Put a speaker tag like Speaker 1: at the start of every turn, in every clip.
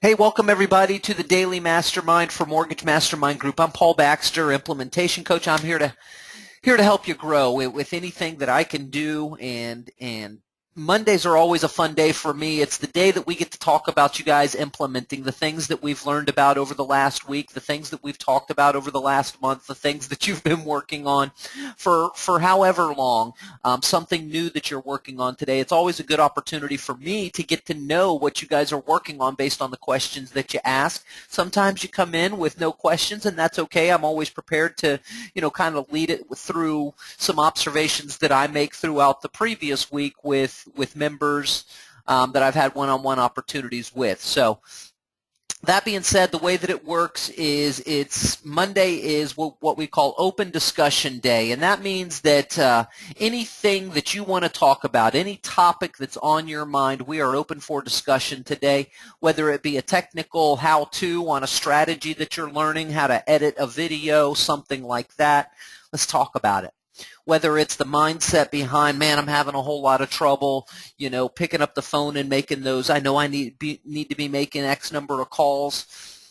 Speaker 1: Hey, welcome everybody to the Daily Mastermind for Mortgage Mastermind Group. I'm Paul Baxter, implementation coach. I'm here to help you grow with anything that I can do, and Mondays are always a fun day for me. It's the day that we get to talk about you guys implementing the things that we've learned about over the last week, the things that we've talked about over the last month, the things that you've been working on for however long, something new that you're working on today. It's always a good opportunity for me to get to know what you guys are working on based on the questions that you ask. Sometimes you come in with no questions, and that's okay. I'm always prepared to kind of lead it through some observations that I make throughout the previous week with members that I've had one-on-one opportunities with. So that being said, the way that it works is Monday is what we call open discussion day, and that means that anything that you want to talk about, any topic that's on your mind, we are open for discussion today, whether it be a technical how-to on a strategy that you're learning, how to edit a video, something like that. Let's talk about it. Whether it's the mindset behind, man, I'm having a whole lot of trouble, picking up the phone and making those. I know I need to be making X number of calls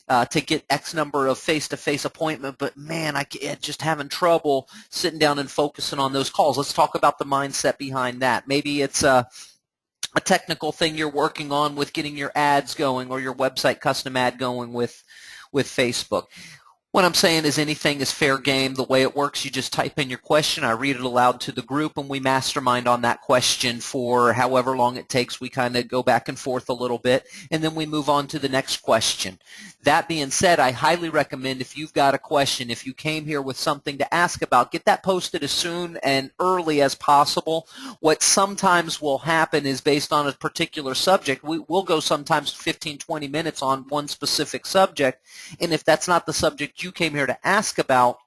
Speaker 1: to get X number of face-to-face appointment, but man, I just having trouble sitting down and focusing on those calls. Let's talk about the mindset behind that. Maybe it's a technical thing you're working on with getting your ads going or your website custom ad going with Facebook. What I'm saying is anything is fair game. The way it works, you just type in your question, I read it aloud to the group, and we mastermind on that question for however long it takes. We kind of go back and forth a little bit, and then we move on to the next question. That being said, I highly recommend if you've got a question, if you came here with something to ask about, get that posted as soon and early as possible. What sometimes will happen is based on a particular subject, we'll go sometimes 15, 20 minutes on one specific subject, and if that's not the subject you came here to ask about,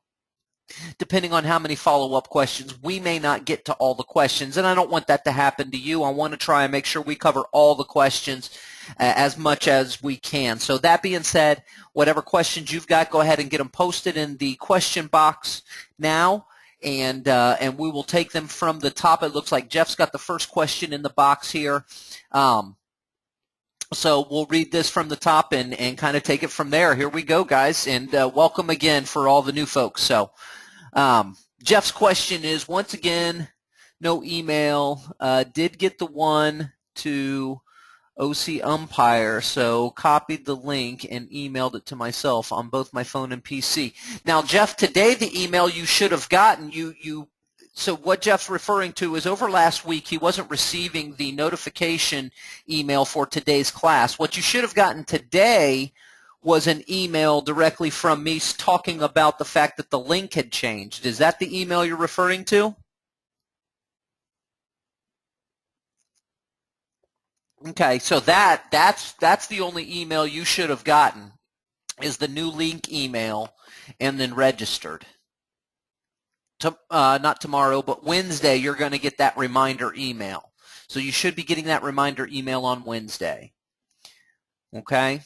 Speaker 1: depending on how many follow-up questions, we may not get to all the questions, and I don't want that to happen to you. I want to try and make sure we cover all the questions as much as we can. So that being said, whatever questions you've got, go ahead and get them posted in the question box now, and we will take them from the top. It looks like Jeff's got the first question in the box here. So we'll read this from the top and kind of take it from there. Here we go, guys, and welcome again for all the new folks. So Jeff's question is, once again, no email. Did get the one to OC Umpire, so copied the link and emailed it to myself on both my phone and PC. Now, Jeff, today the email you should have gotten, so what Jeff's referring to is over last week he wasn't receiving the notification email for today's class. What you should have gotten today was an email directly from me talking about the fact that the link had changed. Is that the email you're referring to? Okay, so that's the only email you should have gotten, is the new link email and then registered. Not tomorrow, but Wednesday, you're going to get that reminder email. So you should be getting that reminder email on Wednesday. Okay?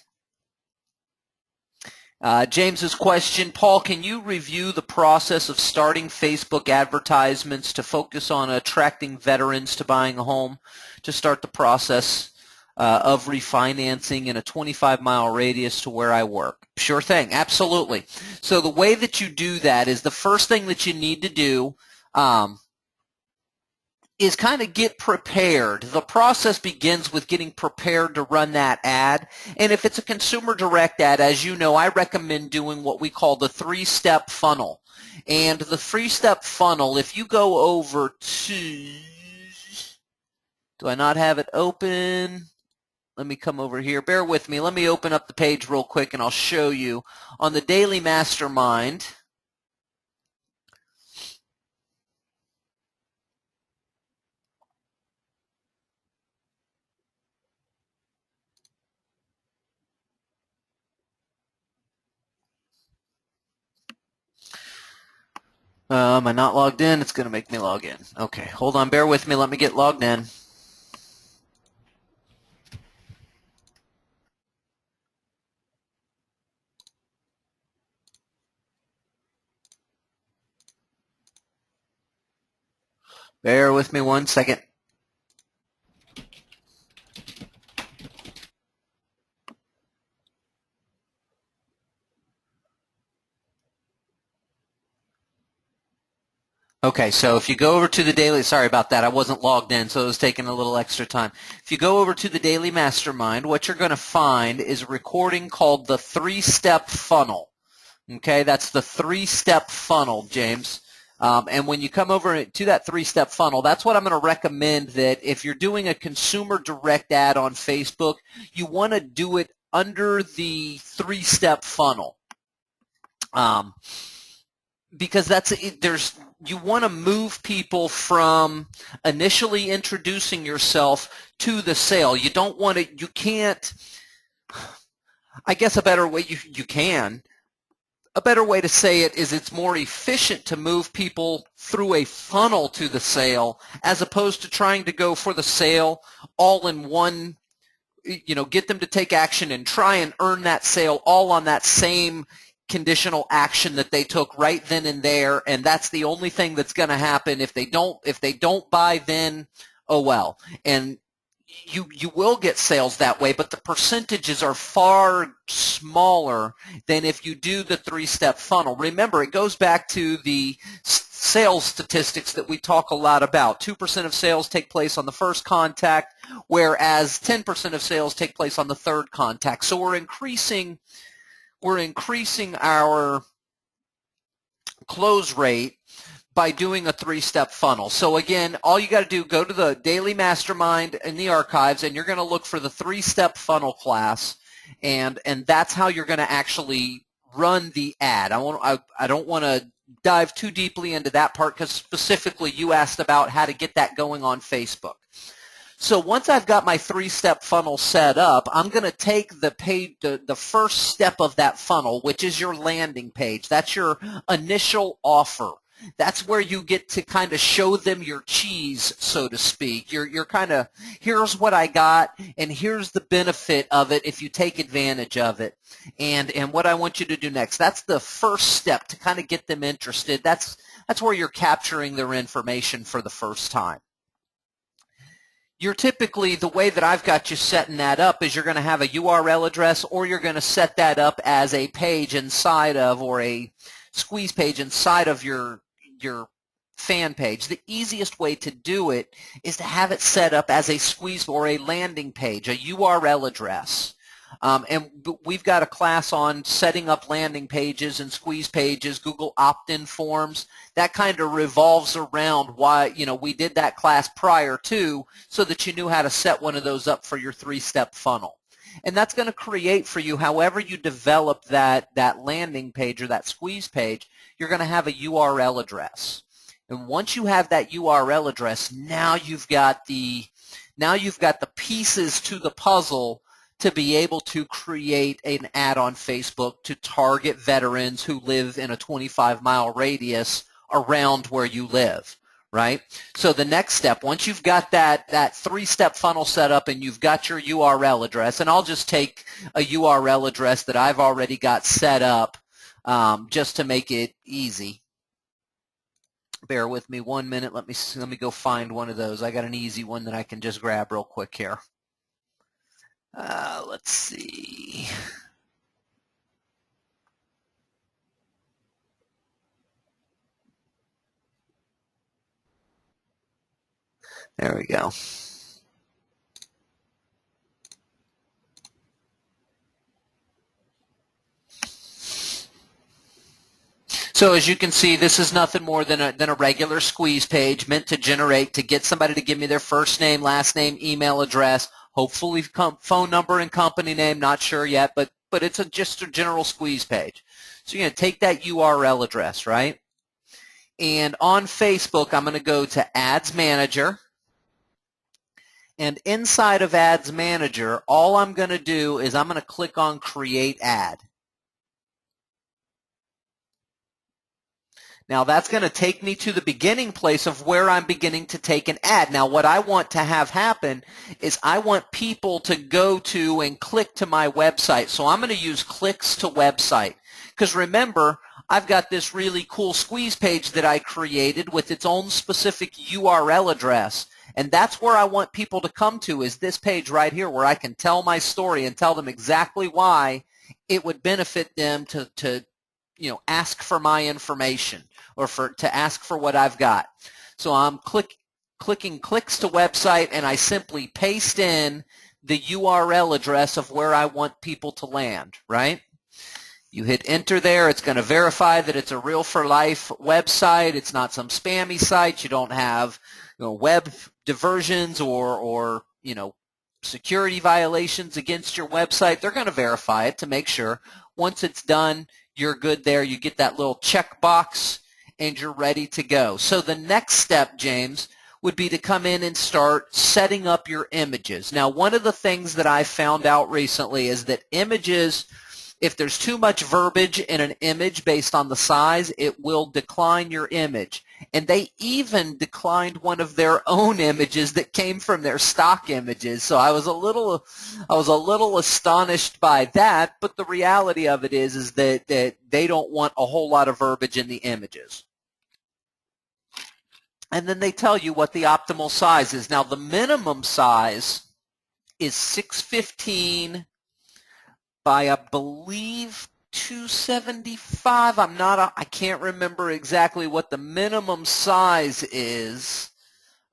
Speaker 1: James's question, Paul, can you review the process of starting Facebook advertisements to focus on attracting veterans to buying a home, to start the process of refinancing in a 25-mile radius to where I work? Sure thing, absolutely. So the way that you do that is the first thing that you need to do is kind of get prepared. The process begins with getting prepared to run that ad. And if it's a consumer direct ad, as you know, I recommend doing what we call the three-step funnel. And the three-step funnel, if you go over to, do I not have it open? Let me come over here. Bear with me. Let me open up the page real quick and I'll show you. On the Daily Mastermind, am I not logged in? It's going to make me log in. Okay, hold on. Bear with me. Let me get logged in. Bear with me 1 second. Okay, so if you go over to the daily, sorry about that, I wasn't logged in, so it was taking a little extra time. If you go over to the Daily Mastermind, what you're going to find is a recording called the 3-Step Funnel. Okay, that's the 3-step funnel, James. And when you come over to that 3-step funnel, that's what I'm going to recommend, that if you're doing a consumer direct ad on Facebook, you want to do it under the 3-step funnel. Because you want to move people from initially introducing yourself to the sale. You don't want to, you can't, I guess a better way, you can. A better way to say it is it's more efficient to move people through a funnel to the sale as opposed to trying to go for the sale all in one, get them to take action and try and earn that sale all on that same conditional action that they took right then and there, and that's the only thing that's going to happen. If they don't buy, then oh well. And you will get sales that way, but the percentages are far smaller than if you do the 3-step funnel. Remember, it goes back to the sales statistics that we talk a lot about. 2% of sales take place on the first contact, whereas 10% of sales take place on the third contact. So we're increasing our close rate by doing a 3-step funnel. So again, all you got to do, go to the Daily Mastermind in the archives, and you're going to look for the 3-step funnel class, and that's how you're going to actually run the ad. I don't want to dive too deeply into that part because specifically you asked about how to get that going on Facebook. So once I've got my 3-step funnel set up, I'm going to take the first step of that funnel, which is your landing page. That's your initial offer. That's where you get to kind of show them your cheese, so to speak. You're kind of, here's what I got, and here's the benefit of it if you take advantage of it, and what I want you to do next. That's the first step to kind of get them interested. That's where you're capturing their information for the first time. You're typically, the way that I've got you setting that up is you're going to have a URL address, or you're going to set that up as a page inside of, or a squeeze page inside of your fan page. The easiest way to do it is to have it set up as a squeeze or a landing page, a URL address. And we've got a class on setting up landing pages and squeeze pages, Google opt-in forms. That kind of revolves around why, we did that class prior to, so that you knew how to set one of those up for your 3-step funnel. And that's going to create for you, however you develop that landing page or that squeeze page, you're going to have a URL address. And once you have that URL address, now you've got the pieces to the puzzle to be able to create an ad on Facebook to target veterans who live in a 25-mile radius around where you live, right? So the next step, once you've got that 3-step funnel set up and you've got your URL address, and I'll just take a URL address that I've already got set up just to make it easy. Bear with me 1 minute. Let me go find one of those. I got an easy one that I can just grab real quick here. Let's see. There we go. So as you can see, this is nothing more than a regular squeeze page meant to get somebody to give me their first name, last name, email address, hopefully phone number and company name, not sure yet, but it's just a general squeeze page. So you're going to take that URL address, right? And on Facebook, I'm going to go to Ads Manager. And inside of Ads Manager, all I'm going to do is I'm going to click on Create Ad. Now that's going to take me to the beginning place of where I'm beginning to take an ad. Now what I want to have happen is I want people to go to and click to my website. So I'm going to use clicks to website. Because remember, I've got this really cool squeeze page that I created with its own specific URL address. And that's where I want people to come to, is this page right here where I can tell my story and tell them exactly why it would benefit them to ask for my information or to ask for what I've got. So I'm clicking clicks to website, and I simply paste in the URL address of where I want people to land, right? You hit enter there. It's going to verify that it's a real for life website. It's not some spammy site. You don't have web diversions or security violations against your website. They're going to verify it to make sure. Once it's done, you're good there. You get that little check box and you're ready to go. So the next step, James, would be to come in and start setting up your images. Now, one of the things that I found out recently is that images, if there's too much verbiage in an image based on the size, it will decline your image. And they even declined one of their own images that came from their stock images. So I was a little astonished by that, but the reality of it is that they don't want a whole lot of verbiage in the images. And then they tell you what the optimal size is. Now, the minimum size is 615 by, I believe, 275. I can't remember exactly what the minimum size is.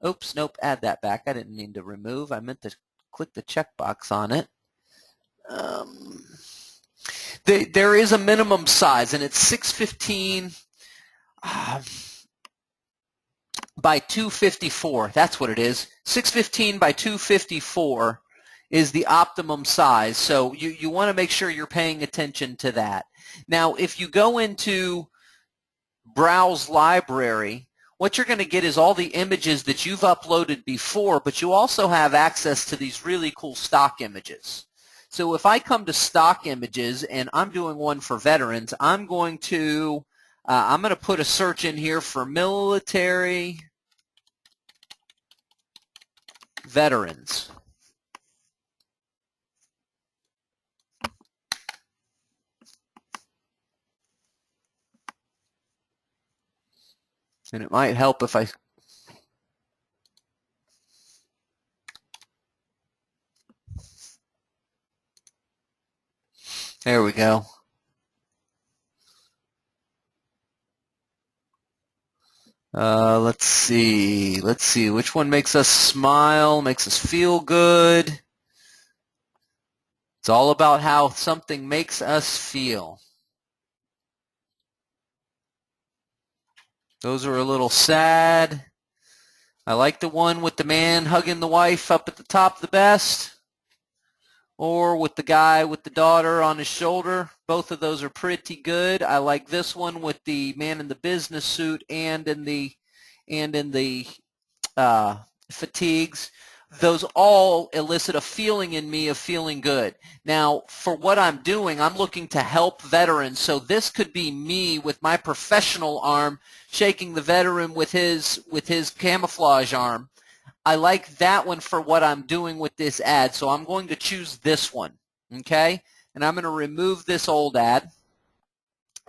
Speaker 1: Oops, nope, add that back. I didn't mean to remove. I meant to click the checkbox on it. There is a minimum size, and it's 615 by 254. That's what it is. 615 by 254 is the optimum size. So you want to make sure you're paying attention to that. Now, if you go into Browse Library, what you're going to get is all the images that you've uploaded before, but you also have access to these really cool stock images. So if I come to stock images and I'm doing one for veterans, I'm going to put a search in here for military veterans. And it might help if I there we go. Let's see which one makes us smile, makes us feel good. It's all about how something makes us feel. Those are a little sad. I like the one with the man hugging the wife up at the top the best, or with the guy with the daughter on his shoulder. Both of those are pretty good. I like this one with the man in the business suit and in the fatigues. Those all elicit a feeling in me of feeling good. Now, for what I'm doing, I'm looking to help veterans. So this could be me with my professional arm shaking the veteran with his camouflage arm. I like that one for what I'm doing with this ad, so I'm going to choose this one, okay? And I'm going to remove this old ad.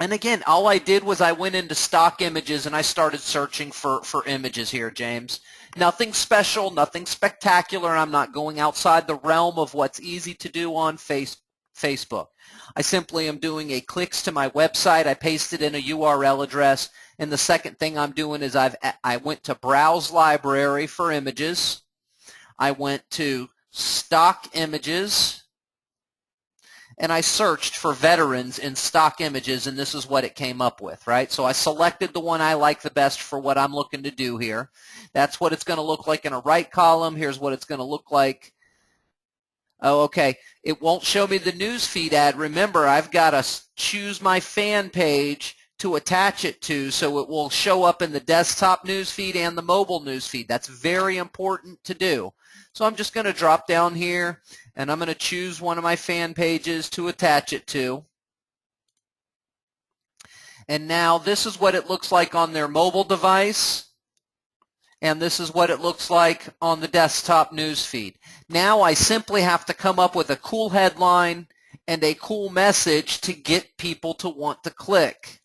Speaker 1: And again, all I did was I went into stock images and I started searching for images here, James. Nothing special, nothing spectacular. I'm not going outside the realm of what's easy to do on Facebook. I simply am doing a clicks to my website. I pasted in a URL address. And the second thing I'm doing is I went to Browse Library for images. I went to Stock Images. And I searched for veterans in stock images, and this is what it came up with, right? So I selected the one I like the best for what I'm looking to do here. That's what it's going to look like in a right column. Here's what it's going to look like. Oh, okay. It won't show me the newsfeed ad. Remember, I've got to choose my fan page to attach it to, so it will show up in the desktop newsfeed and the mobile newsfeed. That's very important to do. So I'm just going to drop down here, and I'm going to choose one of my fan pages to attach it to. And now this is what it looks like on their mobile device, and this is what it looks like on the desktop newsfeed. Now I simply have to come up with a cool headline and a cool message to get people to want to click.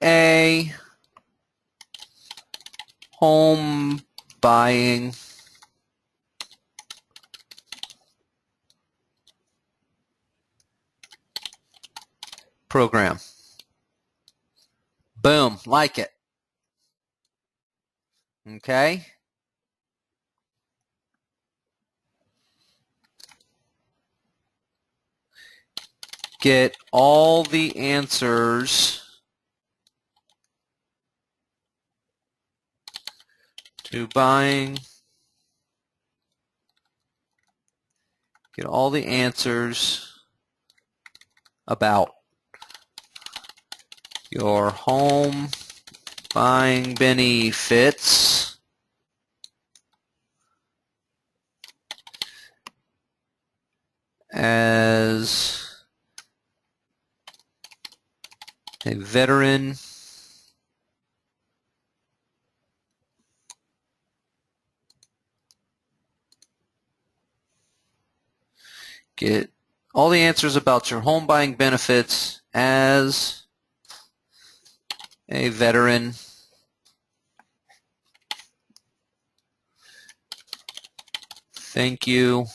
Speaker 1: VA home buying program. Boom, like it. Okay. Get all the answers to buying. Get all the answers about your home buying benefits as a veteran get all the answers about your home buying benefits as a veteran. Thank you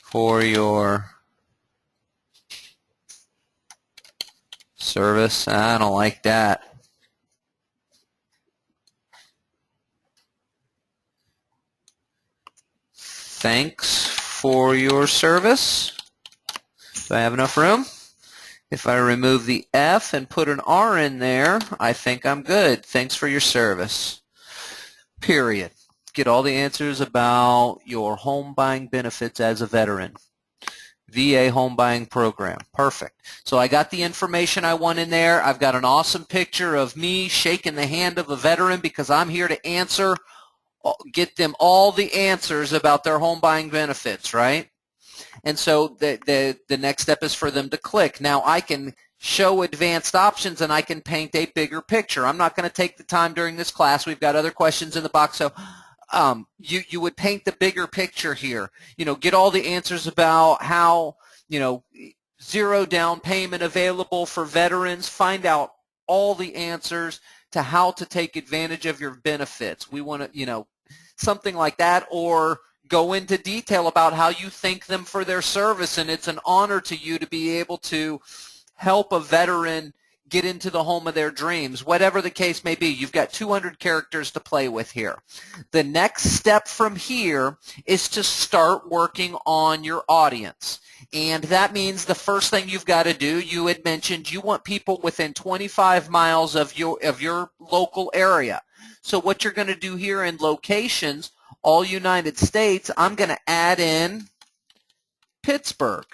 Speaker 1: for your service. I don't like that. Thanks for your service. Do I have enough room? If I remove the F and put an R in there, I think I'm good. Thanks for your service. Period. Get all the answers about your home buying benefits as a veteran. VA home buying program. Perfect. So I got the information I want in there. I've got an awesome picture of me shaking the hand of a veteran because I'm here to answer, get them all the answers about their home buying benefits, right? And so the next step is for them to click. Now I can show advanced options and I can paint a bigger picture. I'm not going to take the time during this class. We've got other questions in the box. So you would paint the bigger picture here. Get all the answers about how, zero down payment available for veterans. Find out all the answers to how to take advantage of your benefits. We want to, something like that, or go into detail about how you thank them for their service, and it's an honor to you to be able to help a veteran get into the home of their dreams. Whatever the case may be, you've got 200 characters to play with here. The next step from here is to start working on your audience. And that means the first thing you've got to do, you had mentioned you want people within 25 miles of your local area. So what you're going to do here in locations, all United States, I'm going to add in Pittsburgh,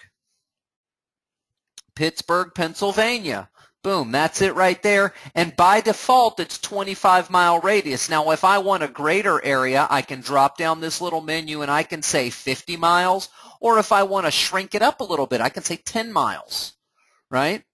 Speaker 1: Pennsylvania. Boom, that's it right there. And by default, it's 25-mile radius. Now, if I want a greater area, I can drop down this little menu and I can say 50 miles. Or if I want to shrink it up a little bit, I can say 10 miles, right?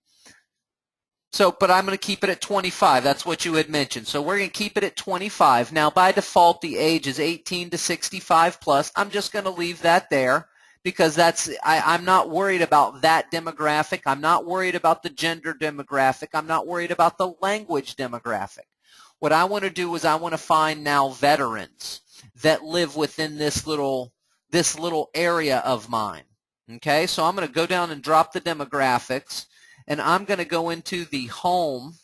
Speaker 1: So, but I'm going to keep it at 25. That's what you had mentioned. So we're going to keep it at 25. Now, by default, the age is 18 to 65 plus. I'm just going to leave that there, because I'm not worried about that demographic. I'm not worried about the gender demographic. I'm not worried about the language demographic. What I want to do is I want to find now veterans that live within this little area of mine. Okay, so I'm going to go down and drop the demographics, and I'm going to go into the home,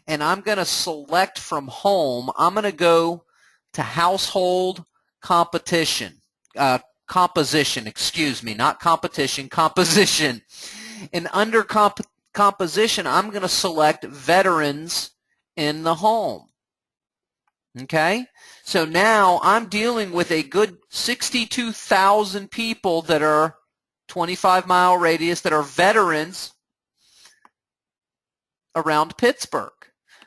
Speaker 1: and I'm going to select from home. I'm going to go to household composition, excuse me, not competition, composition. And under composition, I'm going to select veterans in the home. Okay? So now I'm dealing with a good 62,000 people that are 25-mile radius that are veterans around Pittsburgh.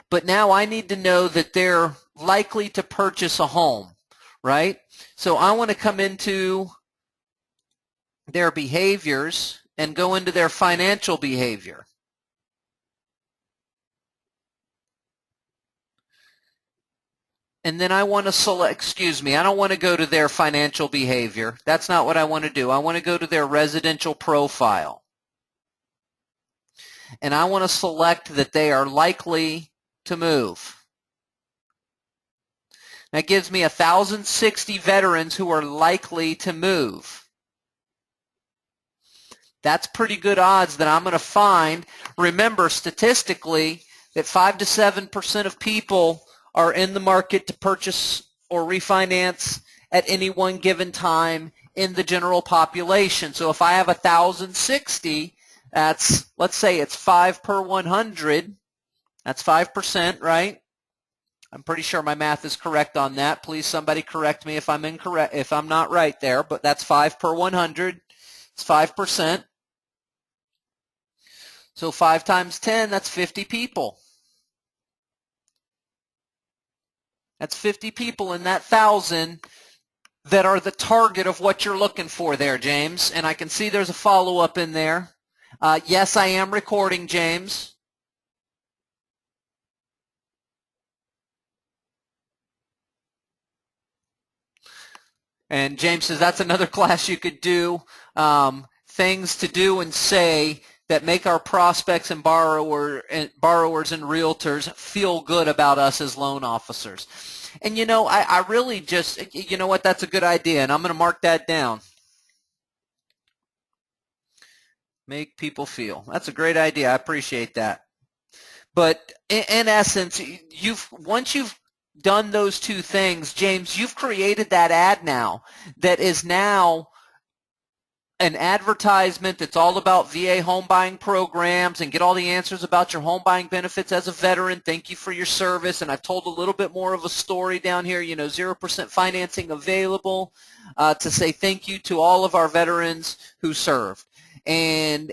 Speaker 1: But now I need to know that they're likely to purchase a home, right? So I want to come into their behaviors and go into their financial behavior. And then I want to select, excuse me, I don't want to go to their financial behavior. That's not what I want to do. I want to go to their residential profile. and I want to select that they are likely to move. That gives me 1,060 veterans who are likely to move. That's pretty good odds that I'm going to find. Remember, statistically, that 5 to 7% of people are in the market to purchase or refinance at any one given time in the general population. So if I have 1,060, that's, let's say it's 5 per 100. That's 5%, right? I'm pretty sure my math is correct on that. Please somebody correct me if I'm incorrect, if I'm not right there, but that's 5 per 100. It's 5%. So 5 times 10, that's 50 people. That's 50 people in that 1,000 that are the target of what you're looking for there, James. And I can see there's a follow-up in there. Yes, I am recording, James. And James says that's another class you could do. Things to do and say that make our prospects and borrowers and realtors feel good about us as loan officers. And you know, I really just, you know what, that's a good idea, and I'm going to mark that down. Make people feel. That's a great idea. I appreciate that. But in essence, once you've done those two things, James, you've created that ad now that is now an advertisement that's all about VA home buying programs and get all the answers about your home buying benefits as a veteran. Thank you for your service. And I've told a little bit more of a story down here, you know, 0% financing available to say thank you to all of our veterans who served. And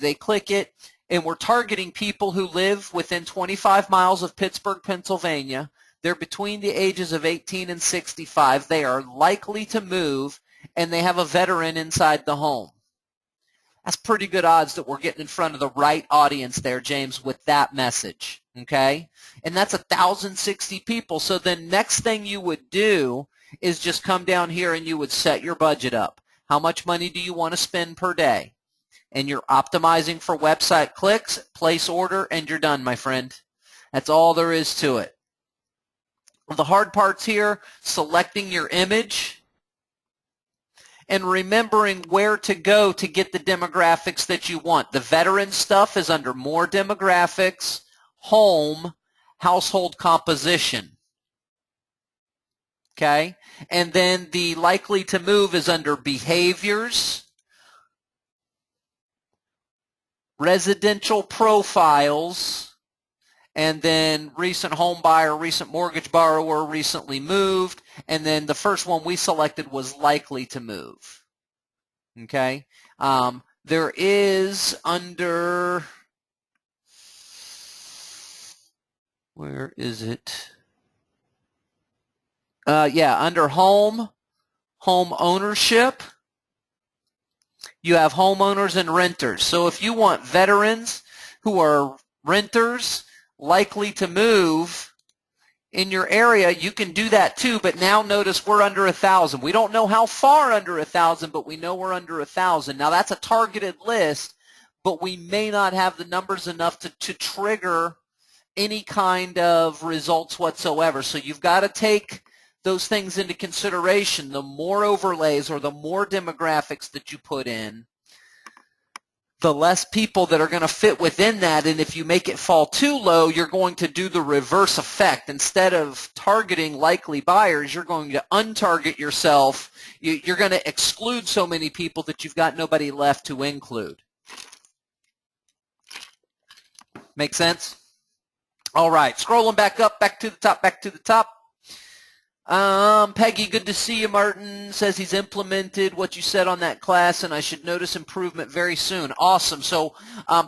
Speaker 1: they click it, and we're targeting people who live within 25 miles of Pittsburgh, Pennsylvania. They're between the ages of 18 and 65. They are likely to move, and they have a veteran inside the home. That's pretty good odds that we're getting in front of the right audience there, James, with that message, okay? And that's 1,060 people. So then next thing you would do is just come down here and you would set your budget up. How much money do you want to spend per day? And you're optimizing for website clicks, place order, and you're done, my friend. That's all there is to it. The hard part's here, selecting your image and remembering where to go to get the demographics that you want. The veteran stuff is under More Demographics, Home, Household Composition. Okay? And then the likely to move is under Behaviors, Residential Profiles, and then recent home buyer, recent mortgage borrower, recently moved, and then the first one we selected was likely to move. Okay? There is under, where is it? Under home ownership, you have homeowners and renters. So if you want veterans who are renters likely to move in your area, you can do that too. But now notice we're under 1,000. We don't know how far under 1,000, but we know we're under 1,000. Now that's a targeted list, but we may not have the numbers enough to trigger any kind of results whatsoever. So you've got to take those things into consideration. The more overlays or the more demographics that you put in, the less people that are going to fit within that. And if you make it fall too low, you're going to do the reverse effect. Instead of targeting likely buyers, you're going to untarget yourself. You're going to exclude so many people that you've got nobody left to include. Make sense? All right, scrolling back up, back to the top. Peggy, good to see you. Martin says he's implemented what you said on that class, and I should notice improvement very soon. Awesome. So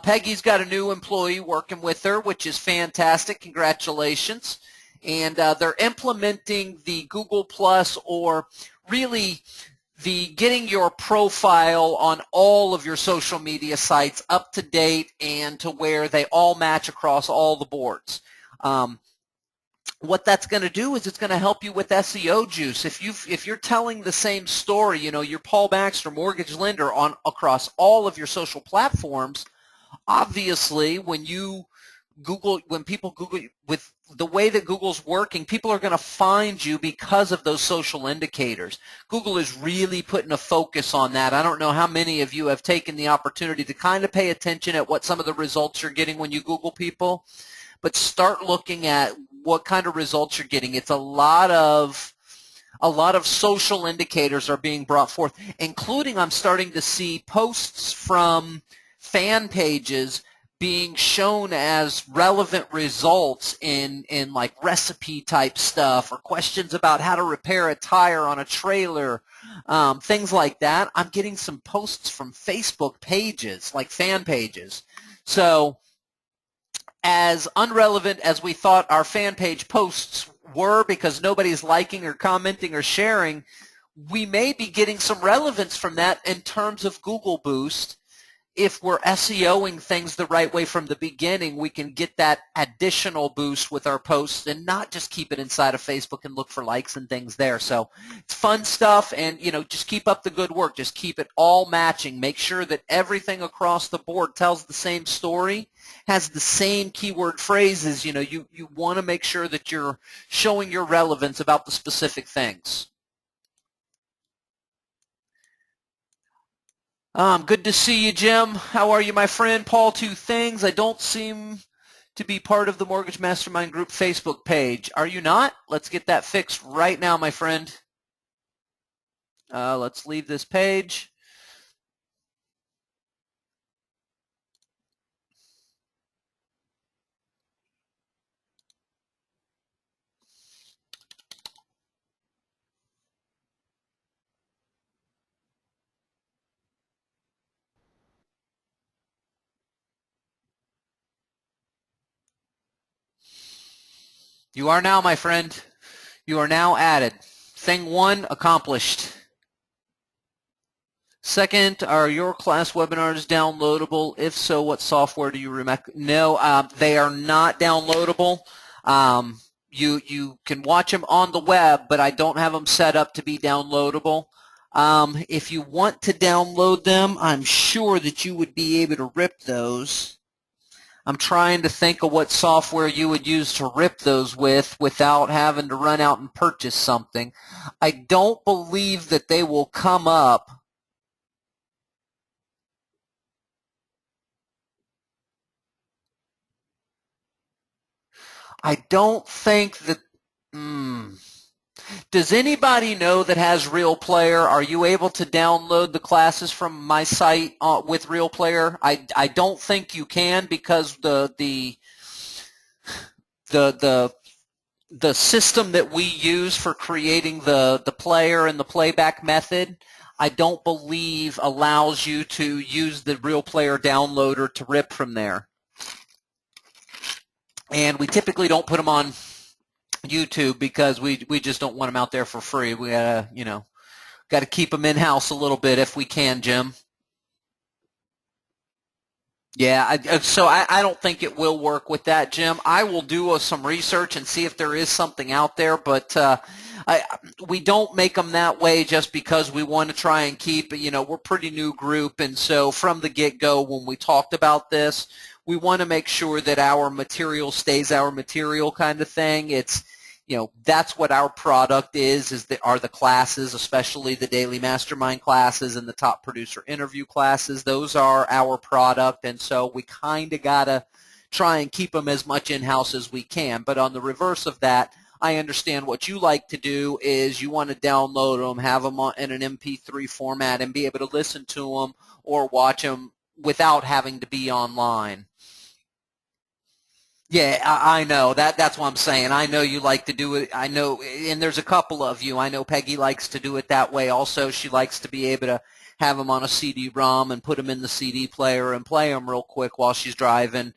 Speaker 1: Peggy's got a new employee working with her, which is fantastic. Congratulations. And they're implementing the Google Plus, or really the getting your profile on all of your social media sites up to date and to where they all match across all the boards. What that's going to do is it's going to help you with SEO juice. If you're telling the same story, you know, you're Paul Baxter, mortgage lender, on across all of your social platforms, obviously, when people Google, with the way that Google's working, people are going to find you because of those social indicators. Google is really putting a focus on that. I don't know how many of you have taken the opportunity to kind of pay attention at what some of the results you're getting when you Google people, but start looking at what kind of results you're getting. It's a lot of social indicators are being brought forth, including I'm starting to see posts from fan pages being shown as relevant results in like recipe type stuff or questions about how to repair a tire on a trailer, things like that. I'm getting some posts from Facebook pages, like fan pages. So as unrelevant as we thought our fan page posts were because nobody's liking or commenting or sharing, we may be getting some relevance from that in terms of Google Boost. If we're SEOing things the right way from the beginning, we can get that additional boost with our posts and not just keep it inside of Facebook and look for likes and things there. So it's fun stuff, and just keep up the good work. Just keep it all matching. Make sure that everything across the board tells the same story, has the same keyword phrases. You want to make sure that you're showing your relevance about the specific things. Good to see you, Jim. How are you, my friend? Paul, two things. I don't seem to be part of the Mortgage Mastermind Group Facebook page. Are you not? Let's get that fixed right now, my friend. Let's leave this page. You are now, my friend. You are now added. Thing one accomplished. Second, are your class webinars downloadable? If so, what software do you recommend? No, they are not downloadable. You can watch them on the web, but I don't have them set up to be downloadable. If you want to download them, I'm sure that you would be able to rip those. I'm trying to think of what software you would use to rip those with without having to run out and purchase something. I don't believe that they will come up. I don't think that. Does anybody know that has Real Player? Are you able to download the classes from my site with Real Player? I don't think you can because the system that we use for creating the player and the playback method, I don't believe allows you to use the Real Player downloader to rip from there. And we typically don't put them on YouTube because we just don't want them out there for free. We gotta keep them in house a little bit if we can, Jim. Yeah, so I don't think it will work with that, Jim. I will do some research and see if there is something out there, but we don't make them that way just because we want to try and keep, we're a pretty new group, and so from the get-go when we talked about this, we want to make sure that our material stays our material kind of thing. It's, that's what our product are the classes, especially the daily mastermind classes and the top producer interview classes. Those are our product, and so we kind of got to try and keep them as much in-house as we can. But on the reverse of that, I understand what you like to do is you want to download them, have them in an MP3 format, and be able to listen to them or watch them without having to be online. Yeah, I know. That's what I'm saying. I know you like to do it. I know, and there's a couple of you. I know Peggy likes to do it that way also. She likes to be able to have them on a CD-ROM and put them in the CD player and play them real quick while she's driving.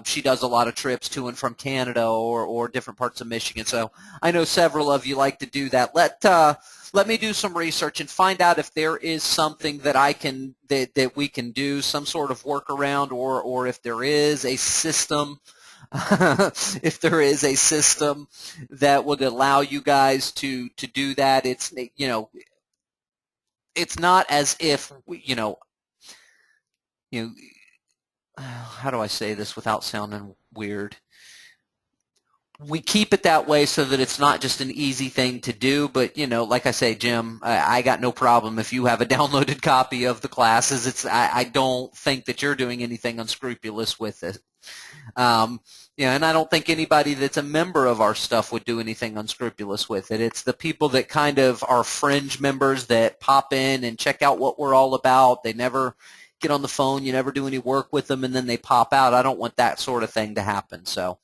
Speaker 1: She does a lot of trips to and from Canada or different parts of Michigan. So I know several of you like to do that. Let me do some research and find out if there is something that that we can do, some sort of workaround, or if there is a system. If there is a system that would allow you guys to do that, it's it's not as if how do I say this without sounding weird? We keep it that way so that it's not just an easy thing to do, but like I say, Jim, I got no problem if you have a downloaded copy of the classes. I don't think that you're doing anything unscrupulous with it. And I don't think anybody that's a member of our stuff would do anything unscrupulous with it. It's the people that kind of are fringe members that pop in and check out what we're all about. They never get on the phone. You never do any work with them, and then they pop out. I don't want that sort of thing to happen. So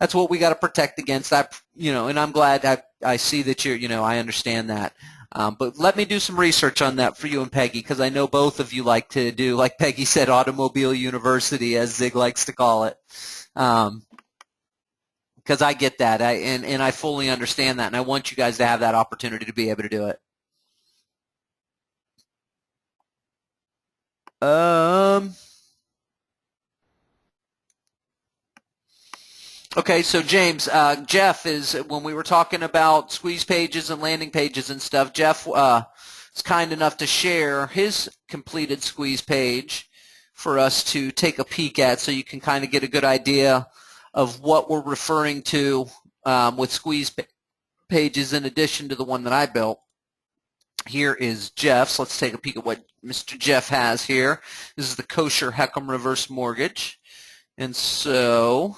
Speaker 1: that's what we got to protect against. And I'm glad I see that I understand that. But let me do some research on that for you and Peggy, because I know both of you like to do, like Peggy said, Automobile University, as Zig likes to call it. Because I get that, and I fully understand that, and I want you guys to have that opportunity to be able to do it. Okay, so James, Jeff is, when we were talking about squeeze pages and landing pages and stuff, Jeff is kind enough to share his completed squeeze page for us to take a peek at, so you can kind of get a good idea of what we're referring to with squeeze pages in addition to the one that I built. Here is Jeff's. Let's take a peek at what Mr. Jeff has here. This is the Kosher Heckham Reverse Mortgage. And so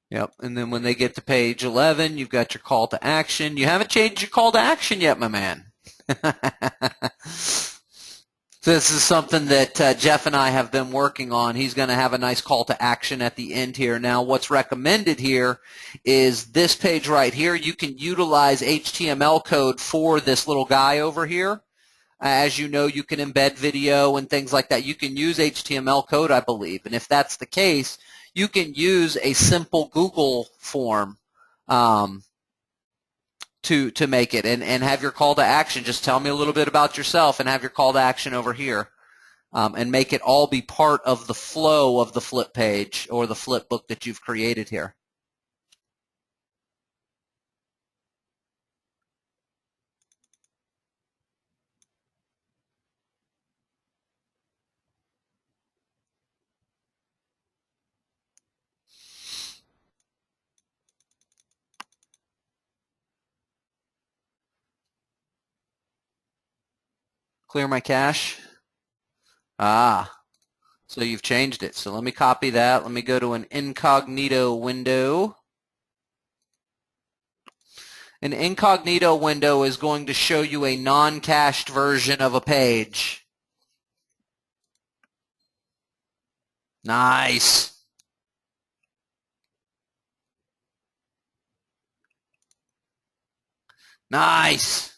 Speaker 1: yep, and then when they get to page 11, you've got your call to action. You haven't changed your call to action yet, my man. This is something that Jeff and I have been working on. He's going to have a nice call to action at the end here. Now, what's recommended here is this page right here. You can utilize HTML code for this little guy over here. As you know, you can embed video and things like that. You can use HTML code, I believe. And if that's the case, you can use a simple Google form to make it and have your call to action. Just tell me a little bit about yourself and have your call to action over here, and make it all be part of the flow of the flip page or the flip book that you've created here. Clear my cache. So you've changed it. So let me copy that. Let me go to an incognito window. An incognito window is going to show you a non-cached version of a page. Nice. Nice.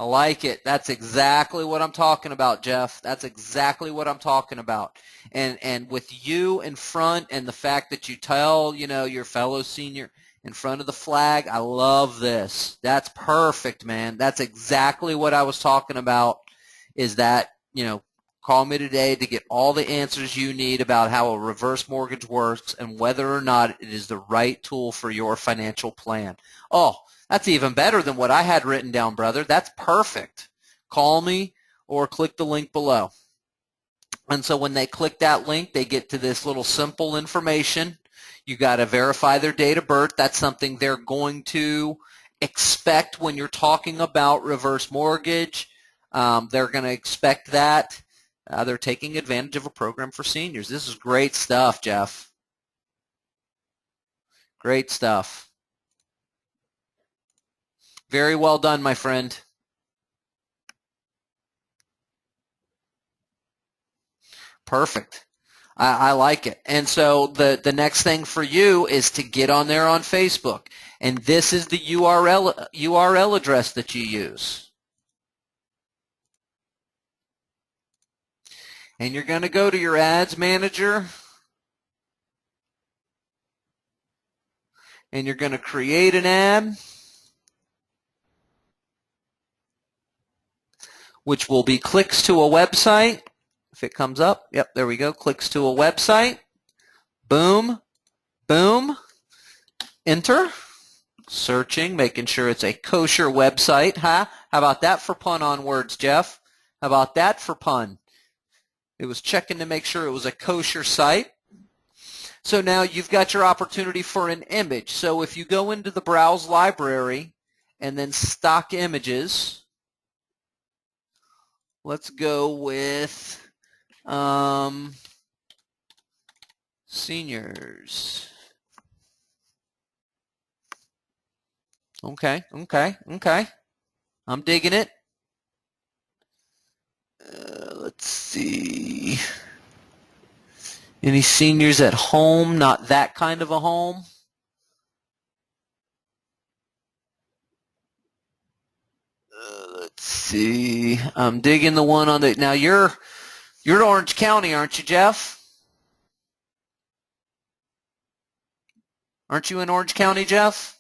Speaker 1: I like it. That's exactly what I'm talking about, Jeff. That's exactly what I'm talking about. And with you in front and the fact that you tell, your fellow senior in front of the flag, I love this. That's perfect, man. That's exactly what I was talking about, is that, call me today to get all the answers you need about how a reverse mortgage works and whether or not it is the right tool for your financial plan. Oh, that's even better than what I had written down, brother. That's perfect. Call me or click the link below. And so when they click that link, they get to this little simple information. You got to verify their date of birth. That's something they're going to expect when you're talking about reverse mortgage. They're going to expect that. They're taking advantage of a program for seniors. This is great stuff, Jeff. Great stuff. Very well done, my friend. Perfect. I like it. And so the next thing for you is to get on there on Facebook. And this is the URL address that you use. And you're going to go to your ads manager. And you're going to create an ad, which will be clicks to a website. If it comes up, yep, there we go. Clicks to a website. Boom, boom, enter. Searching, making sure it's a kosher website. Huh? How about that for pun on words, Jeff? How about that for pun? It was checking to make sure it was a kosher site. So now you've got your opportunity for an image. So if you go into the Browse Library and then Stock Images, let's go with seniors. Okay. I'm digging it. Let's see. Any seniors at home? Not that kind of a home. Let's see. I'm digging the one on the. Now you're Orange County, aren't you, Jeff? Aren't you in Orange County, Jeff?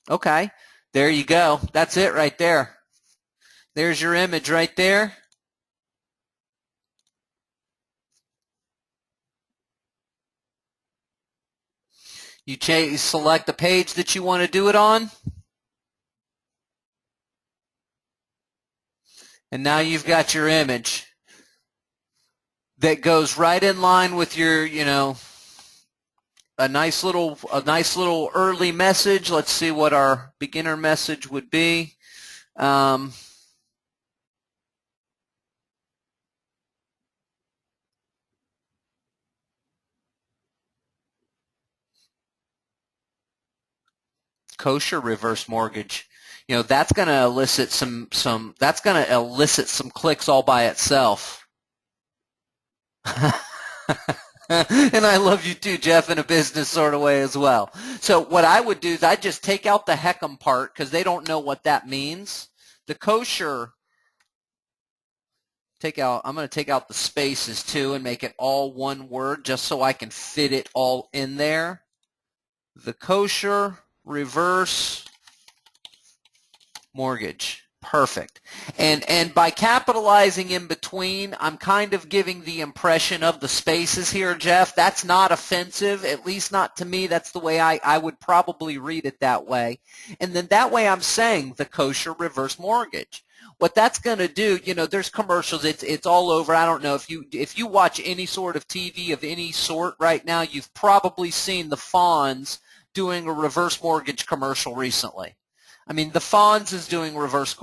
Speaker 1: Okay. There you go. That's it right there. There's your image right there. You select the page that you want to do it on. And now you've got your image that goes right in line with your, a nice little early message. Let's see what our beginner message would be. Kosher reverse mortgage. That's going to elicit some clicks all by itself. And I love you too, Jeff, in a business sort of way as well. So what I would do is I'd just take out the heckum part because they don't know what that means. The kosher, I'm going to take out the spaces too and make it all one word just so I can fit it all in there. The kosher reverse mortgage. Perfect. And by capitalizing in between, I'm kind of giving the impression of the spaces here, Jeff. That's not offensive, at least not to me. That's the way I would probably read it that way. And then that way I'm saying the kosher reverse mortgage. What that's going to do, there's commercials. It's all over. I don't know if you watch any sort of TV of any sort right now, you've probably seen the Fonz doing a reverse mortgage commercial recently. I mean, the Fonz is doing reverse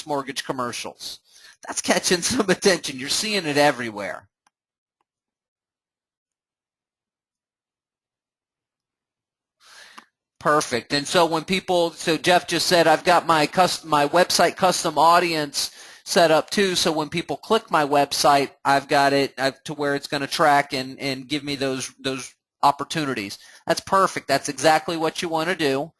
Speaker 1: mortgage commercials. That's catching some attention. You're seeing it everywhere. Perfect. And so when so Jeff just said, I've got my website custom audience set up too. So when people click my website, I've got it to where it's going to track and give me those opportunities. That's perfect. That's exactly what you want to do.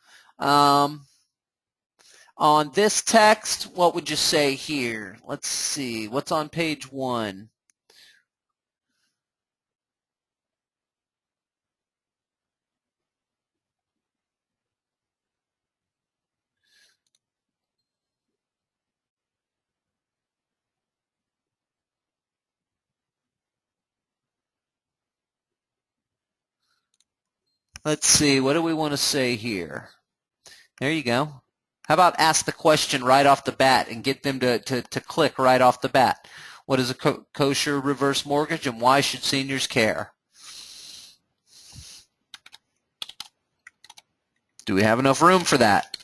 Speaker 1: On this text, what would you say here? Let's see. What's on page 1? Let's see. What do we want to say here? There you go. How about ask the question right off the bat and get them to click right off the bat? What is a kosher reverse mortgage and why should seniors care? Do we have enough room for that?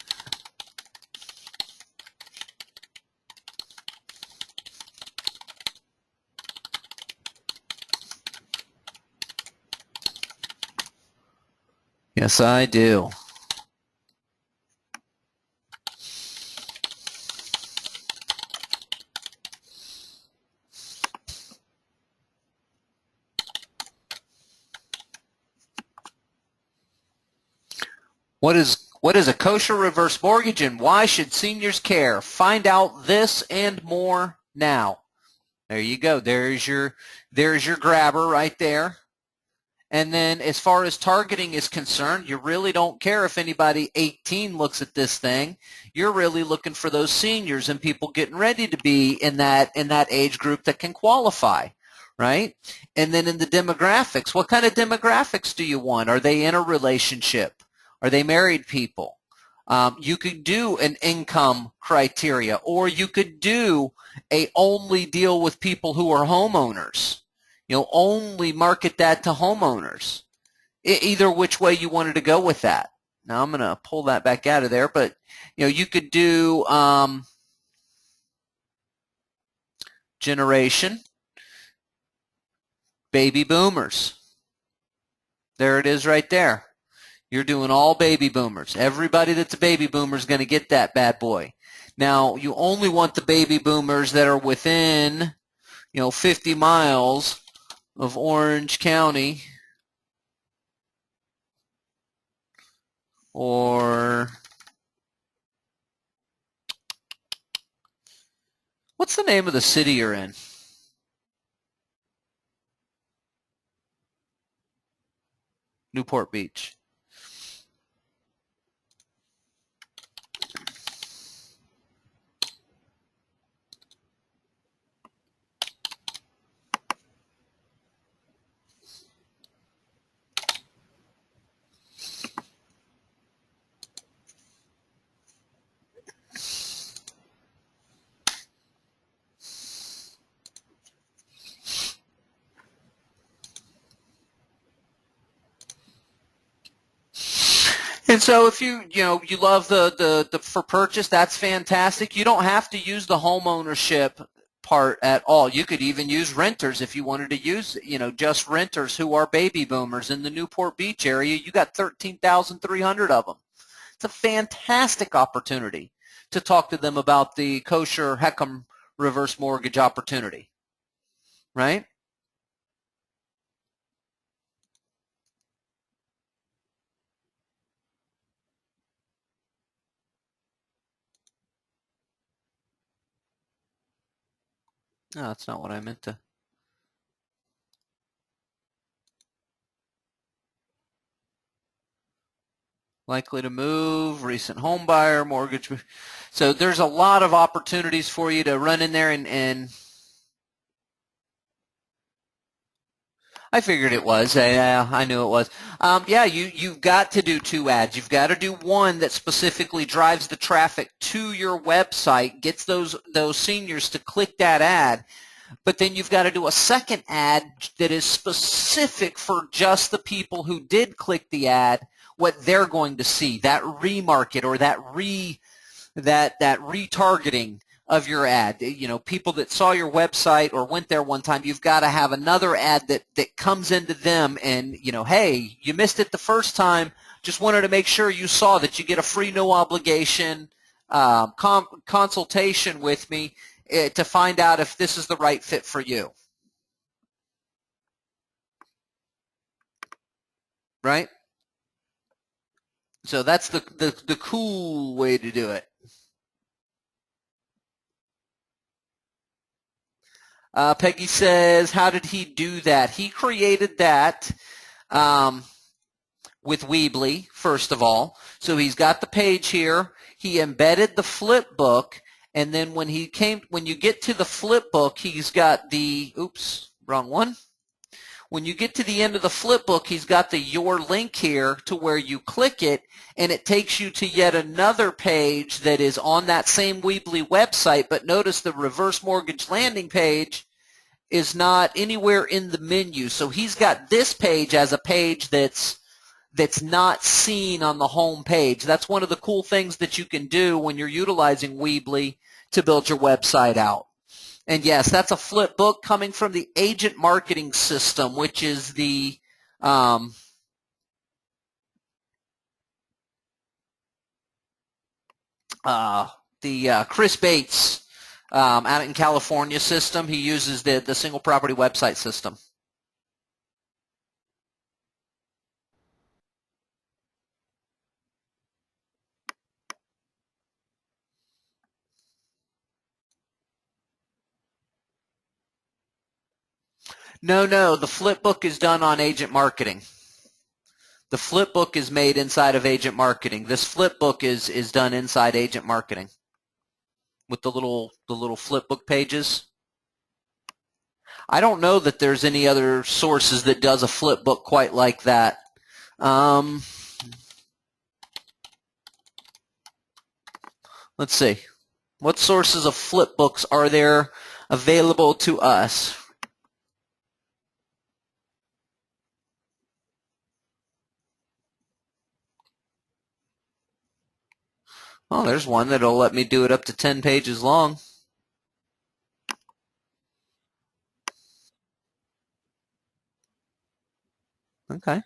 Speaker 1: Yes, I do. What is a kosher reverse mortgage and why should seniors care? Find out this and more now. There you go. There's your grabber right there. And then as far as targeting is concerned, you really don't care if anybody 18 looks at this thing. You're really looking for those seniors and people getting ready to be in that age group that can qualify, right? And then in the demographics, what kind of demographics do you want? Are they in a relationship? Are they married people? You could do an income criteria, or you could do a only deal with people who are homeowners. Only market that to homeowners. Either which way you wanted to go with that. Now I'm going to pull that back out of there, but you could do generation, baby boomers. There it is right there. You're doing all baby boomers. Everybody that's a baby boomer is going to get that bad boy. Now, you only want the baby boomers that are within, 50 miles of Orange County or what's the name of the city you're in? Newport Beach. And so if you love the for purchase, that's fantastic. You don't have to use the home ownership part at all. You could even use renters if you wanted to use, just renters who are baby boomers in the Newport Beach area. You got 13,300 of them. It's a fantastic opportunity to talk to them about the kosher HECM reverse mortgage opportunity, right? No, that's not what I meant to. Likely to move, recent home buyer, mortgage. So there's a lot of opportunities for you to run in there and I figured it was. Yeah, I knew it was. Yeah, you've got to do 2 ads. You've got to do one that specifically drives the traffic to your website, gets those seniors to click that ad. But then you've got to do a second ad that is specific for just the people who did click the ad, what they're going to see, that remarket or that retargeting of your ad. People that saw your website or went there one time, you've got to have another ad that comes into them and, hey, you missed it the first time. Just wanted to make sure you saw that you get a free no obligation consultation with me to find out if this is the right fit for you. Right? So that's the cool way to do it. Peggy says, how did he do that? He created that with Weebly, first of all. So he's got the page here. He embedded the flip book, and then when you get to the flip book, he's got the, oops, wrong one. When you get to the end of the flip book, he's got the your link here to where you click it, and it takes you to yet another page that is on that same Weebly website. But notice the reverse mortgage landing page is not anywhere in the menu. So he's got this page as a page that's not seen on the home page. That's one of the cool things that you can do when you're utilizing Weebly to build your website out. And yes, that's a flip book coming from the agent marketing system, which is the Chris Bates out in California system. He uses the single property website system. No, the flip book is done on Agent Marketing. The flip book is made inside of Agent Marketing. This flip book is done inside Agent Marketing with the little flip book pages. I don't know that there's any other sources that does a flip book quite like that. Let's see. What sources of flip books are there available to us? Oh, there's one that'll let me do it up to 10 pages long. Okay.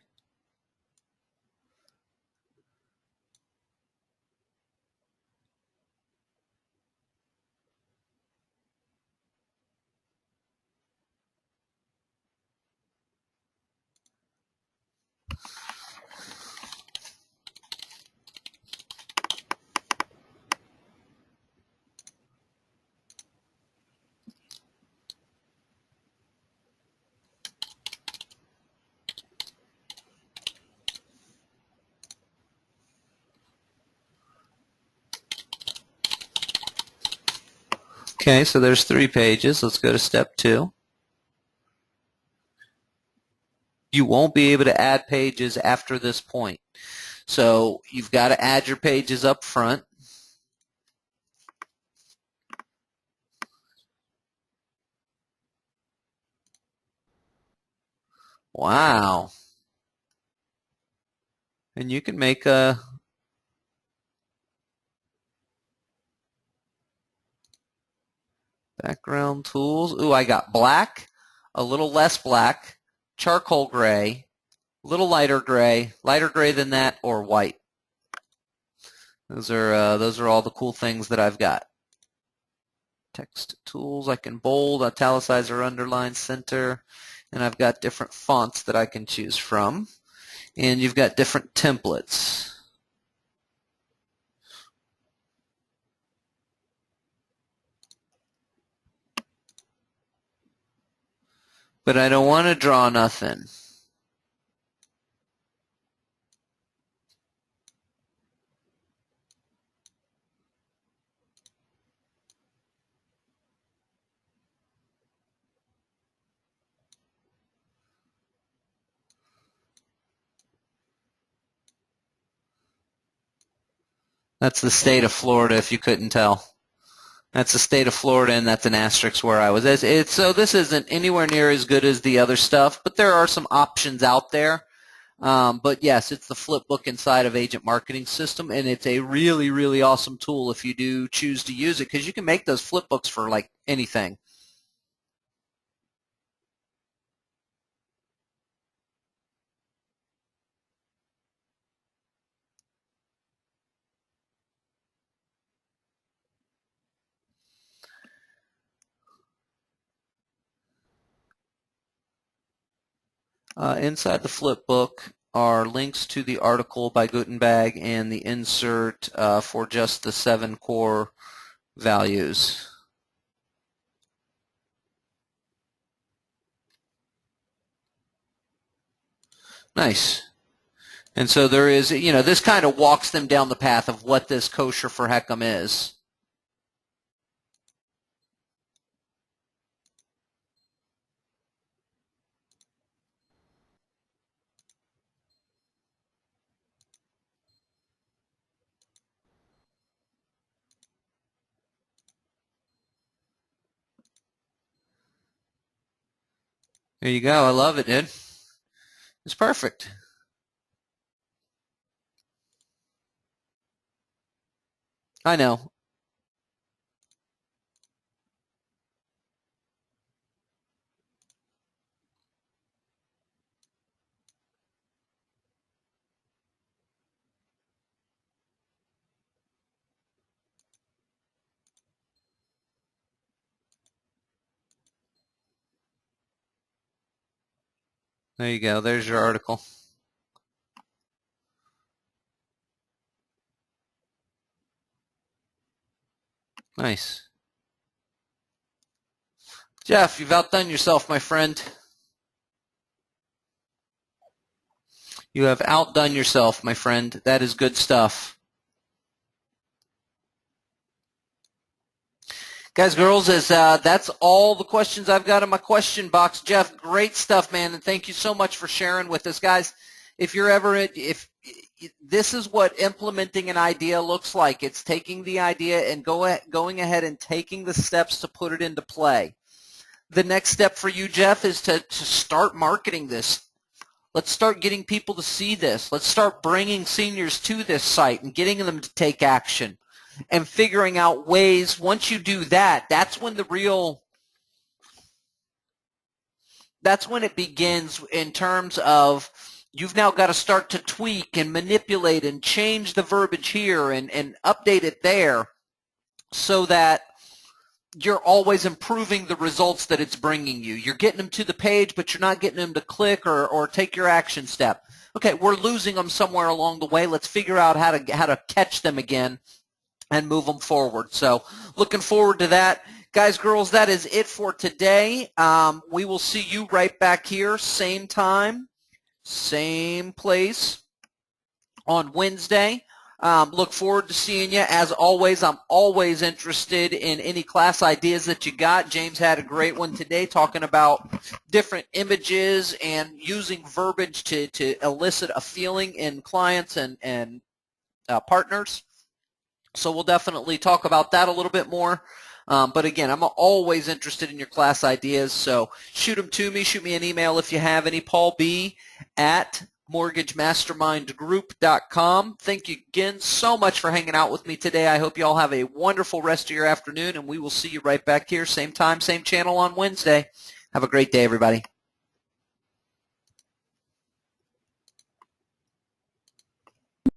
Speaker 1: Okay, so there's 3 pages. Let's go to step 2. You won't be able to add pages after this point. So you've got to add your pages up front. Wow. And you can make a background tools. Ooh, I got black, a little less black, charcoal gray, a little lighter gray than that, or white. Those are all the cool things that I've got. Text tools, I can bold, italicize, or underline, center, and I've got different fonts that I can choose from. And you've got different templates. But I don't want to draw nothing. That's the state of Florida, if you couldn't tell. That's the state of Florida, and that's an asterisk where I was. So this isn't anywhere near as good as the other stuff, but there are some options out there. But yes, it's the flip book inside of Agent Marketing System, and it's a really, really awesome tool if you do choose to use it, because you can make those flip books for like anything. Inside the flip book are links to the article by Gutenberg and the insert for just the 7 core values. Nice. And so there is, this kind of walks them down the path of what this Kosher for Heckem is. There you go. I love it, dude. It's perfect. I know. There you go. There's your article. Nice. Jeff, you've outdone yourself, my friend. You have outdone yourself, my friend. That is good stuff. Guys, girls, that's all the questions I've got in my question box. Jeff, great stuff, man, and thank you so much for sharing with us. Guys, if this is what implementing an idea looks like. It's taking the idea and going ahead and taking the steps to put it into play. The next step for you, Jeff, is to start marketing this. Let's start getting people to see this. Let's start bringing seniors to this site and getting them to take action and figuring out ways. Once you do that, that's when it begins in terms of you've now got to start to tweak and manipulate and change the verbiage here and update it there so that you're always improving the results that it's bringing you. You're getting them to the page, but you're not getting them to click or take your action step. Okay, we're losing them somewhere along the way. Let's figure out how to catch them again and move them forward. So looking forward to that. Guys, girls, that is it for today. We will see you right back here, same time, same place on Wednesday. Look forward to seeing you. As always, I'm always interested in any class ideas that you got. James had a great one today talking about different images and using verbiage to elicit a feeling in clients and partners. So we'll definitely talk about that a little bit more. But again, I'm always interested in your class ideas, so shoot them to me. Shoot me an email if you have any, paulb@mortgagemastermindgroup.com. Thank you again so much for hanging out with me today. I hope you all have a wonderful rest of your afternoon, and we will see you right back here, same time, same channel on Wednesday. Have a great day, everybody.